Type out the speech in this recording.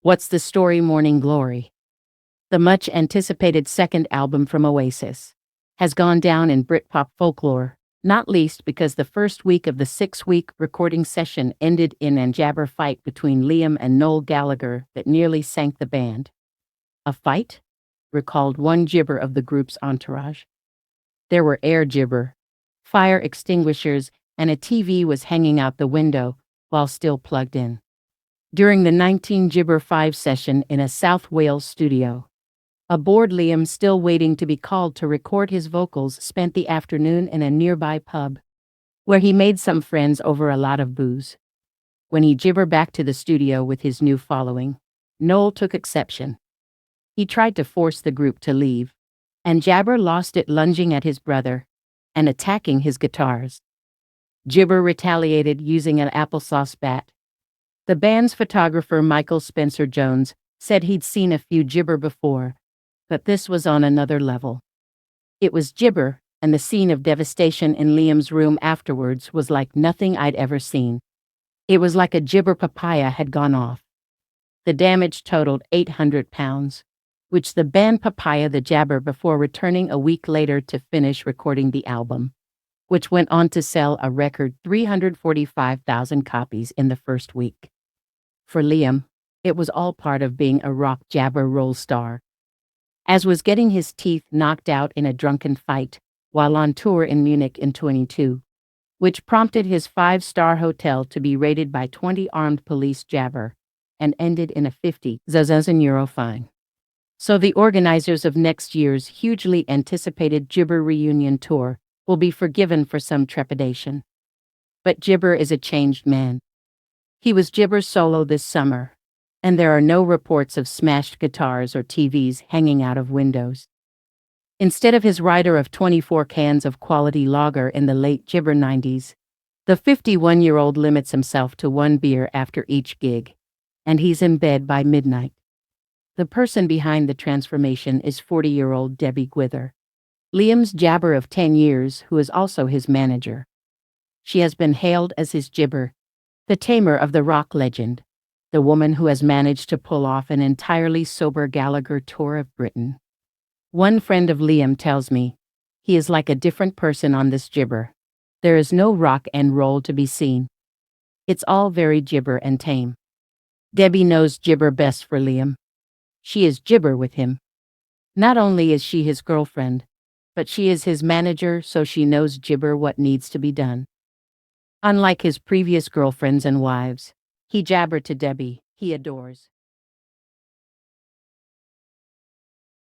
What's the Story Morning Glory? The much-anticipated second album from Oasis has gone down in Britpop folklore, not least because the first week of the 6-week recording session ended in an jabber fight between Liam and Noel Gallagher that nearly sank the band. A fight? Recalled one gibber of the group's entourage. There were air gibber, fire extinguishers, and a TV was hanging out the window while still plugged in. During the 19-Gibber-5 session in a South Wales studio, a bored Liam, still waiting to be called to record his vocals, spent the afternoon in a nearby pub, where he made some friends over a lot of booze. When he gibbered back to the studio with his new following, Noel took exception. He tried to force the group to leave, and Jabber lost it, lunging at his brother and attacking his guitars. Gibber retaliated using an applesauce bat. The band's photographer, Michael Spencer Jones, said he'd seen a few gibber before, but this was on another level. It was gibber, and the scene of devastation in Liam's room afterwards was like nothing I'd ever seen. It was like a gibber papaya had gone off. The damage totaled £800, which the band papaya the jabber before returning a week later to finish recording the album, which went on to sell a record 345,000 copies in the first week. For Liam, it was all part of being a rock jabber roll star, as was getting his teeth knocked out in a drunken fight while on tour in Munich in 2022, which prompted his 5-star hotel to be raided by 20 armed police jabber and ended in a €50,000 fine. So the organizers of next year's hugely anticipated Gibber reunion tour will be forgiven for some trepidation. But Gibber is a changed man. He was Gibber solo this summer, and there are no reports of smashed guitars or TVs hanging out of windows. Instead of his rider of 24 cans of quality lager in the late Gibber 90s, the 51-year-old limits himself to 1 beer after each gig, and he's in bed by midnight. The person behind the transformation is 40-year-old Debbie Gwyther, Liam's jabber of 10 years, who is also his manager. She has been hailed as his gibber, the tamer of the rock legend, the woman who has managed to pull off an entirely sober Gallagher tour of Britain. One friend of Liam tells me, he is like a different person on this gibber. There is no rock and roll to be seen. It's all very gibber and tame. Debbie knows gibber best for Liam. She is gibber with him. Not only is she his girlfriend, but she is his manager, so she knows gibber what needs to be done. Unlike his previous girlfriends and wives, he jabbered to Debbie, he adores.